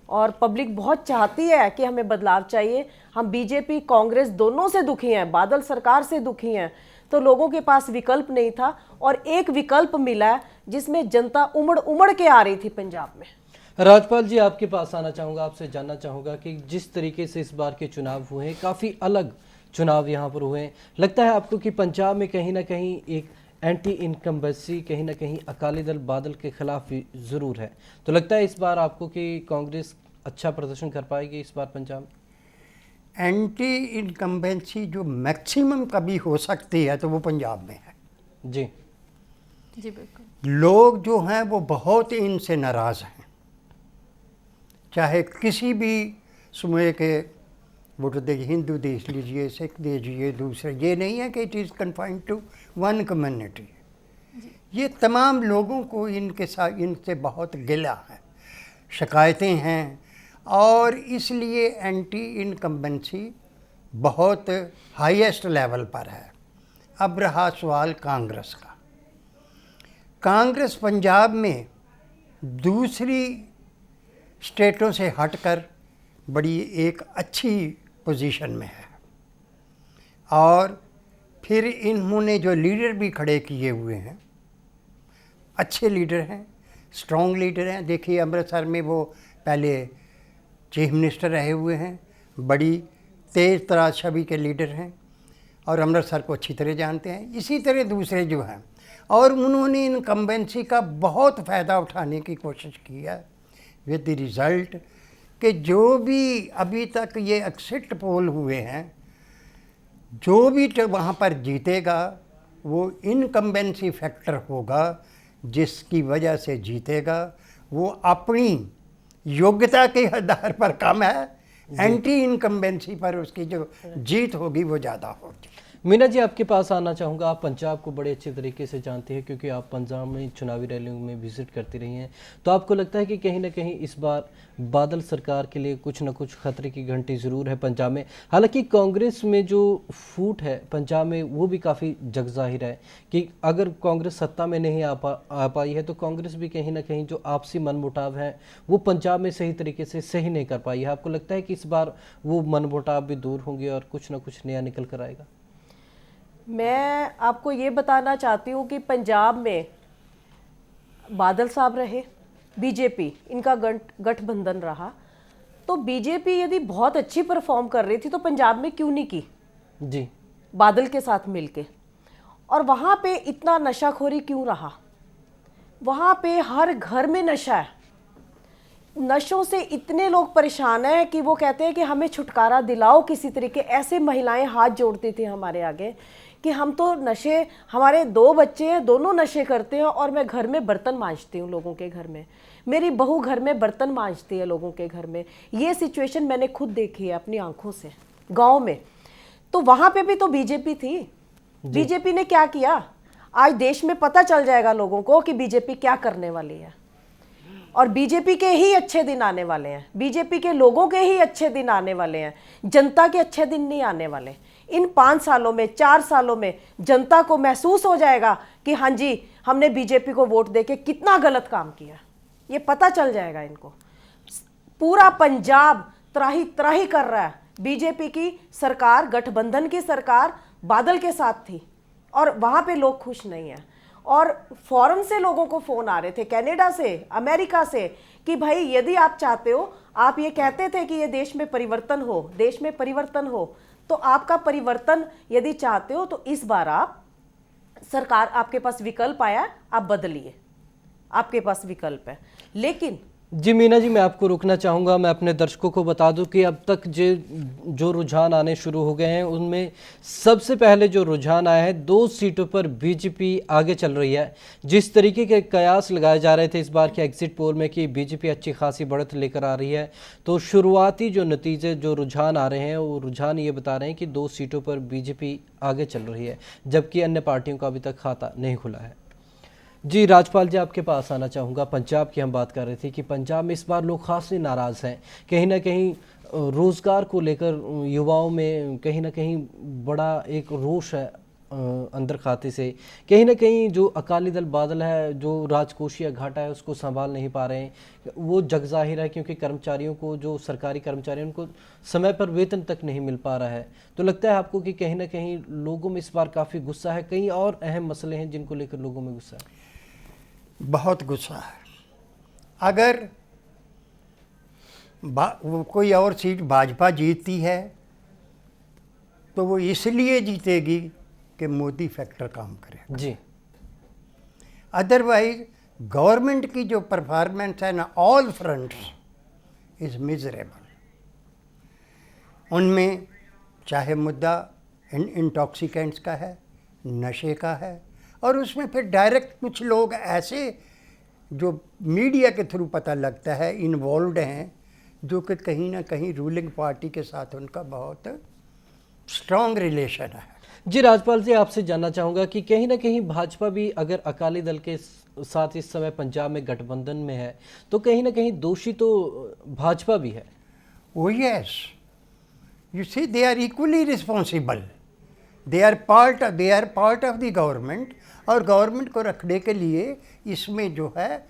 और पब्लिक बहुत चाहती है कि हमें बदलाव चाहिए। हम बीजेपी कांग्रेस दोनों से दुखी हैं, बादल सरकार से दुखी हैं, तो लोगों के पास विकल्प नहीं था और एक विकल्प मिला जिसमें जनता उमड़ उमड़ के आ रही थी पंजाब में। राजपाल जी, आपके पास आना चाहूँगा, आपसे जानना चाहूँगा कि जिस तरीके से इस बार के चुनाव हुए हैं, काफ़ी अलग चुनाव यहाँ पर हुए हैं, लगता है आपको कि पंजाब में कहीं ना कहीं एक एंटी इनकम्बेंसी कहीं ना कहीं अकाली दल बादल के खिलाफ ज़रूर है, तो लगता है इस बार आपको कि कांग्रेस अच्छा प्रदर्शन कर पाएगी इस बार पंजाब में? एंटी इनकम्बेंसी जो मैक्सिमम कभी हो सकती है तो वो पंजाब में है। जी जी बिल्कुल। लोग जो हैं वो बहुत इनसे नाराज़ हैं, चाहे किसी भी समूह के वो तो देखिए हिंदू देश लीजिए, सिख लीजिए, दूसरे, ये नहीं है कि it is confined to one community. ये तमाम लोगों को इनके साथ इनसे बहुत गिला है, शिकायतें हैं, और इसलिए एंटी इनकम्बेंसी बहुत हाईएस्ट लेवल पर है। अब रहा सवाल कांग्रेस का। कांग्रेस पंजाब में दूसरी स्टेटों से हटकर बड़ी एक अच्छी पोजीशन में है, और फिर इन्होंने जो लीडर भी खड़े किए हुए हैं, अच्छे लीडर हैं, स्ट्रॉन्ग लीडर हैं। देखिए अमृतसर में वो पहले चीफ मिनिस्टर रहे हुए हैं, बड़ी तेज़ तराज छवि के लीडर हैं और अमृतसर को अच्छी तरह जानते हैं। इसी तरह दूसरे जो हैं, और उन्होंने इनकम्बेंसी का बहुत फ़ायदा उठाने की कोशिश की है, विद द रिज़ल्ट कि जो भी अभी तक ये एक्सिट पोल हुए हैं, जो भी वहाँ पर जीतेगा वो इनकम्बेंसी फैक्टर होगा, जिसकी वजह से जीतेगा वो अपनी योग्यता के आधार पर कम है, एंटी इनकम्बेंसी पर उसकी जो जीत होगी वो ज़्यादा होगी। मीना जी, आपके पास आना चाहूँगा। आप पंजाब को बड़े अच्छे तरीके से जानते हैं क्योंकि आप पंजाब में चुनावी रैलियों में विजिट करती रही हैं। तो आपको लगता है कि कहीं ना कहीं इस बार बादल सरकार के लिए कुछ ना कुछ खतरे की घंटी ज़रूर है पंजाब में? हालांकि कांग्रेस में जो फूट है पंजाब में वो भी काफ़ी जगजाहिर है कि अगर कांग्रेस सत्ता में नहीं आ पाई है तो कांग्रेस भी कहीं ना कहीं जो आपसी मनमुटाव है वो पंजाब में सही तरीके से सही नहीं कर पाई है। आपको लगता है कि इस बार वो मनमुटाव भी दूर होंगे और कुछ ना कुछ नया निकल कर आएगा? मैं आपको ये बताना चाहती हूँ कि पंजाब में बादल साहब रहे, बीजेपी इनका गठबंधन रहा, तो बीजेपी यदि बहुत अच्छी परफॉर्म कर रही थी तो पंजाब में क्यों नहीं की जी, बादल के साथ मिलके? और वहाँ पे इतना नशाखोरी क्यों रहा? वहाँ पे हर घर में नशा है, नशों से इतने लोग परेशान हैं कि वो कहते हैं कि हमें छुटकारा दिलाओ किसी तरीके। ऐसे महिलाएं हाथ जोड़ती थी हमारे आगे कि हम तो नशे, हमारे 2 बच्चे हैं, दोनों नशे करते हैं और मैं घर में बर्तन मांजती हूँ लोगों के घर में, मेरी बहू घर में बर्तन मांजती है लोगों के घर में। ये सिचुएशन मैंने खुद देखी है अपनी आंखों से गांव में। तो वहाँ पे भी तो बीजेपी थी। बीजेपी ने क्या किया? आज देश में पता चल जाएगा लोगों को कि बीजेपी क्या करने वाली है, और बीजेपी के ही अच्छे दिन आने वाले हैं, बीजेपी के लोगों के ही अच्छे दिन आने वाले हैं, जनता के अच्छे दिन नहीं आने वाले। इन 5 सालों में, 4 सालों में जनता को महसूस हो जाएगा कि हाँ जी, हमने बीजेपी को वोट देके कितना गलत काम किया, ये पता चल जाएगा इनको। पूरा पंजाब त्राही त्राही कर रहा है। बीजेपी की सरकार, गठबंधन की सरकार बादल के साथ थी और वहाँ पे लोग खुश नहीं हैं। और फॉरेन से लोगों को फ़ोन आ रहे थे, कनाडा से, अमेरिका से, कि भाई यदि आप चाहते हो, आप ये कहते थे कि ये देश में परिवर्तन हो, देश में परिवर्तन हो, तो आपका परिवर्तन यदि चाहते हो तो इस बार आप, सरकार आपके पास विकल्प आया, आप बदलिए, आपके पास विकल्प है। लेकिन जी मीना जी, मैं आपको रोकना चाहूँगा। मैं अपने दर्शकों को बता दूं कि अब तक जो रुझान आने शुरू हो गए हैं उनमें सबसे पहले जो रुझान आया है 2 सीटों पर बीजेपी आगे चल रही है। जिस तरीके के कयास लगाए जा रहे थे इस बार के एग्जिट पोल में कि बीजेपी अच्छी खासी बढ़त लेकर आ रही है, तो शुरुआती जो नतीजे, जो रुझान आ रहे हैं वो रुझान ये बता रहे हैं कि 2 सीटों पर बीजेपी आगे चल रही है, जबकि अन्य पार्टियों का अभी तक खाता नहीं खुला है। जी राजपाल जी, आपके पास आना चाहूँगा। पंजाब की हम बात कर रहे थे कि पंजाब में इस बार लोग खासी नाराज़ हैं, कहीं ना कहीं रोज़गार को लेकर युवाओं में कहीं ना कहीं बड़ा एक रोष है अंदर खाते से। कहीं ना कहीं जो अकाली दल बादल है, जो राजकोषीय घाटा है उसको संभाल नहीं पा रहे हैं, वो जग जाहिर है क्योंकि कर्मचारियों को, जो सरकारी कर्मचारी हैं उनको समय पर वेतन तक नहीं मिल पा रहा है। तो लगता है आपको कि कहीं ना कहीं लोगों में इस बार काफ़ी गुस्सा है? कई और अहम मसले हैं जिनको लेकर लोगों में गुस्सा है? बहुत गुस्सा है। अगर वो कोई और सीट भाजपा जीतती है तो वो इसलिए जीतेगी कि मोदी फैक्टर काम करे जी। अदरवाइज गवर्नमेंट की जो परफॉर्मेंस है ना, ऑल फ्रंट्स इज मिजरेबल। उनमें चाहे मुद्दा इंटॉक्सिकेंट्स का है, नशे का है, और उसमें फिर डायरेक्ट कुछ लोग ऐसे जो मीडिया के थ्रू पता लगता है इन्वॉल्व हैं, जो कि कहीं ना कहीं रूलिंग पार्टी के साथ उनका बहुत स्ट्रॉन्ग रिलेशन है। जी राजपाल जी, आपसे जानना चाहूँगा कि कहीं ना कहीं भाजपा भी अगर अकाली दल के साथ इस समय पंजाब में गठबंधन में है तो कहीं ना कहीं दोषी तो भाजपा भी है। Oh yes, you see they are equally responsible. They are part of the government, और गवर्नमेंट को रखने के लिए इसमें जो है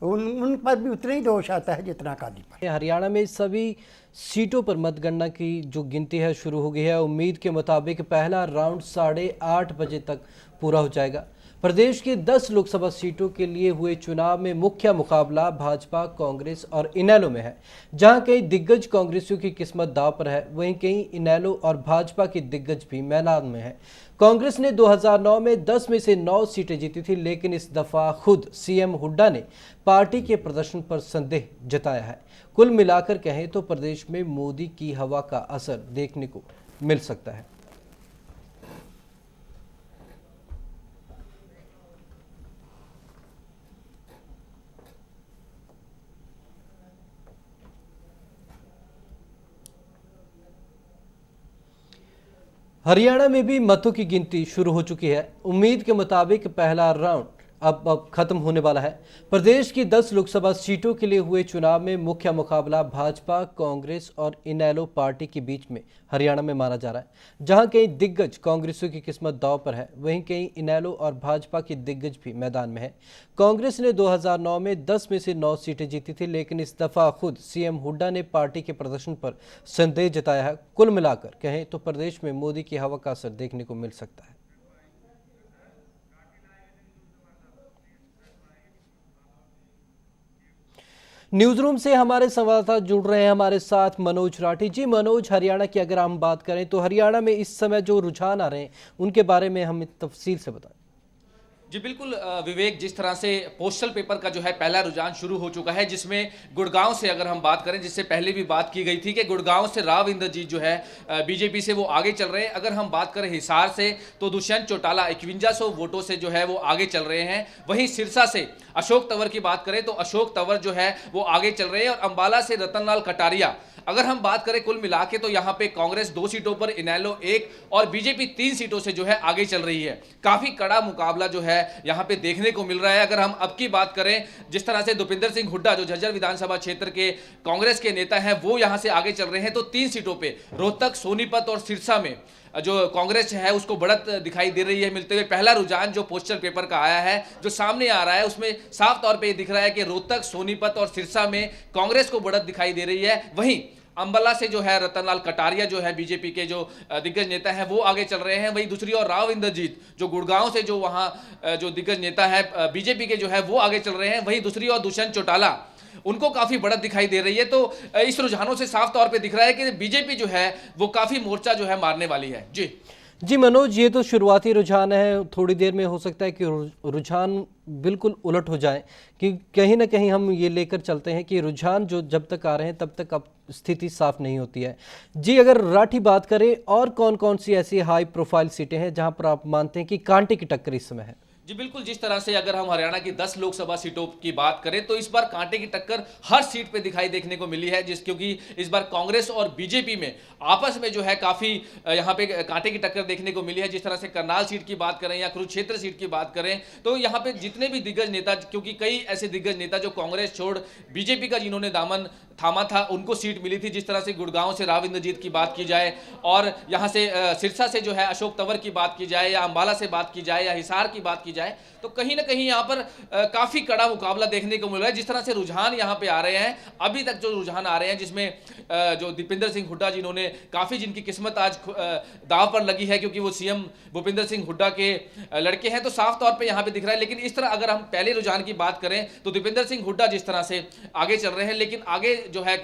उन पर भी उतना ही दोष आता है जितना अकाली पर। हरियाणा में सभी सीटों पर मतगणना की जो गिनती है शुरू हो गई है। उम्मीद के मुताबिक पहला राउंड 8:30 बजे तक पूरा हो जाएगा। प्रदेश की 10 लोकसभा सीटों के लिए हुए चुनाव में मुख्य मुकाबला भाजपा, कांग्रेस और इनेलो में है। जहां कई दिग्गज कांग्रेसियों की किस्मत दांव पर है, वहीं कई इनेलो और भाजपा के दिग्गज भी मैदान में है। कांग्रेस ने 2009 में 10 में से 9 सीटें जीती थी, लेकिन इस दफा खुद सीएम हुड्डा ने पार्टी के प्रदर्शन पर संदेह जताया है। कुल मिलाकर कहें तो प्रदेश में मोदी की हवा का असर देखने को मिल सकता है। हरियाणा में भी मतों की गिनती शुरू हो चुकी है। उम्मीद के मुताबिक पहला राउंड अब खत्म होने वाला है। प्रदेश की 10 लोकसभा सीटों के लिए हुए चुनाव में मुख्य मुकाबला भाजपा, कांग्रेस और इनेलो पार्टी के बीच में हरियाणा में माना जा रहा है। जहां कई दिग्गज कांग्रेसियों की किस्मत दांव पर है, वहीं कई इनेलो और भाजपा के दिग्गज भी मैदान में है। कांग्रेस ने 2009 में 10 में से 9 सीटें जीती थी, लेकिन इस दफा खुद सीएम हुड्डा ने पार्टी के प्रदर्शन पर संदेह जताया है। कुल मिलाकर कहें तो प्रदेश में मोदी की हवा का असर देखने को मिल सकता है। न्यूज रूम से हमारे संवाददाता जुड़ रहे हैं हमारे साथ मनोज राठी जी। मनोज, हरियाणा की अगर हम बात करें तो हरियाणा में इस समय जो रुझान आ रहे हैं उनके बारे में हमें तफसील से बताएं। जी बिल्कुल विवेक, जिस तरह से पोस्टल पेपर का जो है पहला रुझान शुरू हो चुका है, जिसमें गुड़गांव से अगर हम बात करें, जिससे पहले भी बात की गई थी कि गुड़गांव से राव इंद्रजीत जो है बीजेपी से वो आगे चल रहे हैं। अगर हम बात करें हिसार से तो दुष्यंत चौटाला 5100 वोटों से जो है वो आगे चल रहे हैं। वहीं सिरसा से अशोक तंवर की बात करें तो अशोक तंवर जो है वो आगे चल रहे हैं। और अंबाला से रतनलाल कटारिया, अगर हम बात करें कुल मिला के तो यहाँ पे कांग्रेस 2 सीटों पर, इनेलो 1 और बीजेपी 3 सीटों से जो है आगे चल रही है। काफी कड़ा मुकाबला जो है यहाँ पे देखने को मिल रहा है। अगर हम अब की बात करें, जिस तरह से दुपिंदर सिंह हुड्डा जो झज्जर विधानसभा क्षेत्र के कांग्रेस के नेता हैं वो यहाँ से आगे चल रहे हैं, तो 3 सीटों पे रोहतक, सोनीपत और सिरसा में जो कांग्रेस है उसको बढ़त दिखाई दे रही है मिलते हुए। पहला रुझान जो पोस्टल पेपर का आया है, जो सामने आ रहा है, उसमें साफ तौर पे ये दिख रहा है कि रोहतक, सोनीपत और सिरसा में कांग्रेस को बढ़त दिखाई दे रही है। वहीं अंबाला से जो है रतनलाल कटारिया जो है बीजेपी के जो दिग्गज नेता हैं वो आगे चल रहे हैं। वहीं दूसरी ओर राव इंद्रजीत जो गुड़गांव से जो वहां जो दिग्गज नेता है बीजेपी के जो है वो आगे चल रहे हैं। वहीं दूसरी ओर दुष्यंत चौटाला, उनको काफी बढ़त दिखाई दे रही है। तो इस रुझानों से साफ तौर पे दिख रहा है कि बीजेपी जो है वो काफी मोर्चा जो है मारने वाली है। जी मनोज, ये तो शुरुआती रुझान है, थोड़ी देर में हो सकता है कि रुझान बिल्कुल उलट हो जाए, कि कहीं ना कहीं हम ये लेकर चलते हैं कि रुझान जो जब तक आ रहे हैं तब तक अब स्थिति साफ नहीं होती है। जी, अगर राठी बात करें और कौन कौन सी ऐसी हाई प्रोफाइल सीटें हैं जहां पर आप मानते हैं कि कांटे की टक्कर इस समय है? जी बिल्कुल, जिस तरह से अगर हम हरियाणा की 10 लोकसभा सीटों की बात करें तो इस बार कांटे की टक्कर हर सीट पे दिखाई देखने को मिली है, क्योंकि इस बार कांग्रेस और बीजेपी में आपस में जो है काफी यहाँ पे कांटे की टक्कर देखने को मिली है। जिस तरह से करनाल सीट की बात करें या कुरुक्षेत्र सीट की बात करें तो यहाँ पे जितने भी दिग्गज नेता, क्योंकि कई ऐसे दिग्गज नेता जो कांग्रेस छोड़ बीजेपी का जिन्होंने दामन थामा था उनको सीट मिली थी। जिस तरह से गुड़गांव से राव इंद्रजीत की बात की जाए, और यहाँ से सिरसा से जो है अशोक तंवर की बात की जाए, या अंबाला से बात की जाए, या हिसार की बात की जाए, तो कहीं ना कहीं यहाँ पर काफी कड़ा मुकाबला देखने को मिल रहा है। जिस तरह से रुझान यहाँ पे आ रहे हैं, अभी तक जो रुझान आ रहे हैं, जिसमें जो दीपेंद्र सिंह हुड्डा जिन्होंने काफी, जिनकी किस्मत आज दांव पर लगी है क्योंकि वो सीएम भूपेंद्र सिंह हुड्डा के लड़के हैं, तो साफ तौर पे यहाँ पे दिख रहा है। लेकिन इस तरह अगर हम पहले रुझान की बात करें तो दीपेंद्र सिंह हुड्डा जिस तरह से आगे चल रहे हैं, लेकिन आगे जो है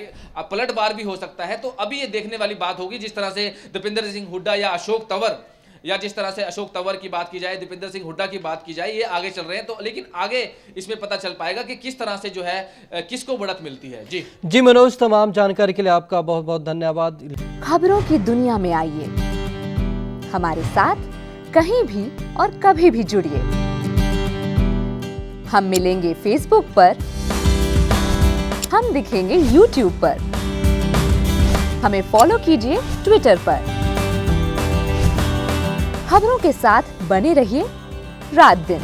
पलटवार भी हो सकता है। तो अभी ये देखने वाली बात होगी, जिस तरह से दीपेंद्र सिंह हुड्डा या अशोक तंवर, या जिस तरह से अशोक तंवर की बात की जाए, दीपेंद्र सिंह हुड्डा की बात की जाए, ये आगे चल रहे हैं। तो लेकिन आगे इसमें पता चल पाएगा कि किस तरह से जो है किसको बढ़त मिलती है। जी मनोज, तमाम जानकारी के लिए आपका बहुत बहुत धन्यवाद। खबरों की दुनिया में आइए, हमारे साथ कहीं भी और कभी भी जुड़िए। हम मिलेंगे फेसबुक पर, हम दिखेंगे YouTube पर। हमें फॉलो कीजिए ट्विटर पर। खबरों के साथ बने रहिए रात दिन।